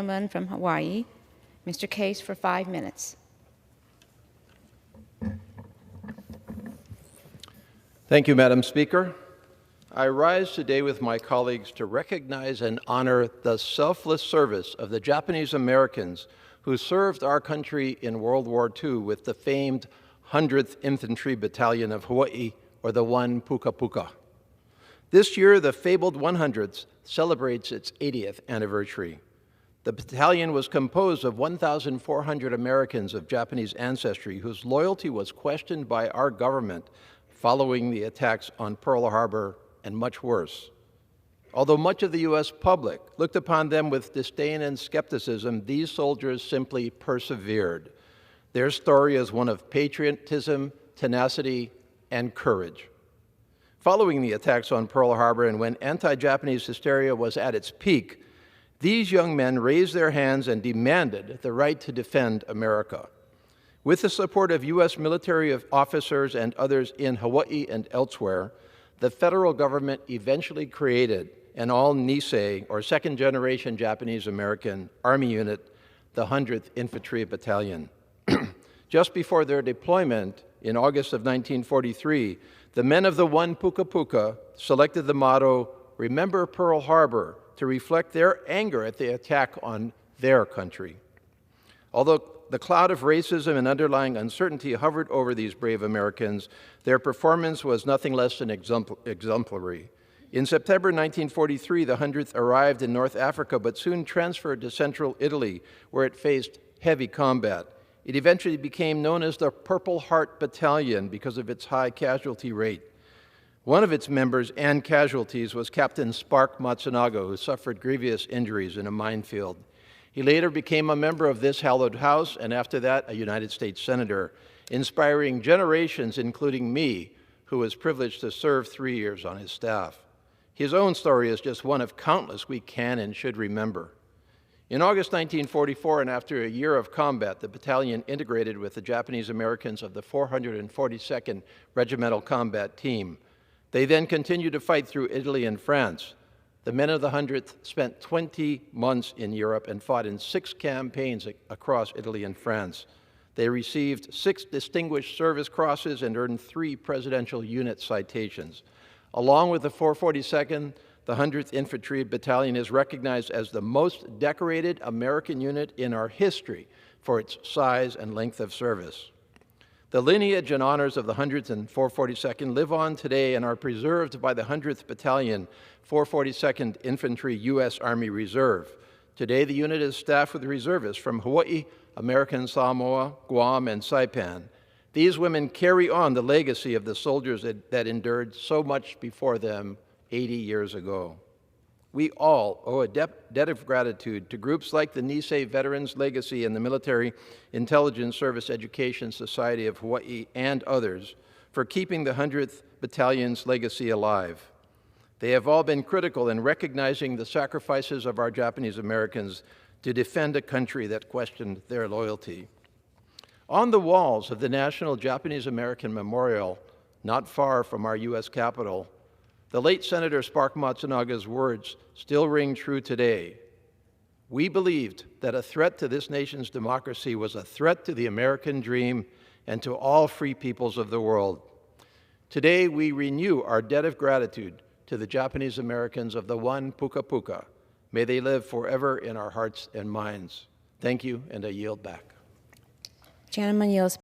gentleman from Hawaii, Mr. Case, for 5 minutes. Thank you, Madam Speaker. I rise today with my colleagues to recognize and honor the selfless service of the Japanese Americans who served our country in World War II with the famed 100th Infantry Battalion of Hawaii, or the 1 Puka Puka. This year, the fabled 100th celebrates its 80th anniversary. The battalion was composed of 1,400 Americans of Japanese ancestry whose loyalty was questioned by our government following the attacks on Pearl Harbor and much worse. Although much of the U.S. public looked upon them with disdain and skepticism, these soldiers simply persevered. Their story is one of patriotism, tenacity, and courage. Following the attacks on Pearl Harbor and when anti-Japanese hysteria was at its peak, these young men raised their hands and demanded the right to defend America. With the support of U.S. military officers and others in Hawaii and elsewhere, the federal government eventually created an all-Nisei, or second-generation Japanese-American Army unit, the 100th Infantry Battalion. Just before their deployment in August of 1943, the men of the 1 Puka Puka selected the motto, "Remember Pearl Harbor," to reflect their anger at the attack on their country. Although the cloud of racism and underlying uncertainty hovered over these brave Americans, their performance was nothing less than exemplary. In September 1943, the 100th arrived in North Africa, but soon transferred to central Italy, where it faced heavy combat. It eventually became known as the Purple Heart Battalion because of its high casualty rate. One of its members and casualties was Captain Spark Matsunaga, who suffered grievous injuries in a minefield. He later became a member of this hallowed house, and after that, a United States Senator, inspiring generations, including me, who was privileged to serve 3 years on his staff. His own story is just one of countless we can and should remember. In August 1944, and after a year of combat, the battalion integrated with the Japanese Americans of the 442nd Regimental Combat Team. They then continued to fight through Italy and France. The men of the 100th spent 20 months in Europe and fought in 6 campaigns across Italy and France. They received 6 Distinguished Service Crosses and earned 3 Presidential Unit citations. Along with the 442nd, the 100th Infantry Battalion is recognized as the most decorated American unit in our history for its size and length of service. The lineage and honors of the 100th and 442nd live on today and are preserved by the 100th Battalion, 442nd Infantry U.S. Army Reserve. Today, the unit is staffed with reservists from Hawaii, American Samoa, Guam, and Saipan. These women carry on the legacy of the soldiers that endured so much before them 80 years ago. We all owe a debt of gratitude to groups like the Nisei Veterans Legacy and the Military Intelligence Service Education Society of Hawaii and others for keeping the 100th Battalion's legacy alive. They have all been critical in recognizing the sacrifices of our Japanese Americans to defend a country that questioned their loyalty. On the walls of the National Japanese American Memorial, not far from our U.S. Capitol, the late Senator Spark Matsunaga's words still ring true today. We believed that a threat to this nation's democracy was a threat to the American dream and to all free peoples of the world. Today, we renew our debt of gratitude to the Japanese Americans of the 1 Puka Puka. May they live forever in our hearts and minds. Thank you, and I yield back. Gentleman yields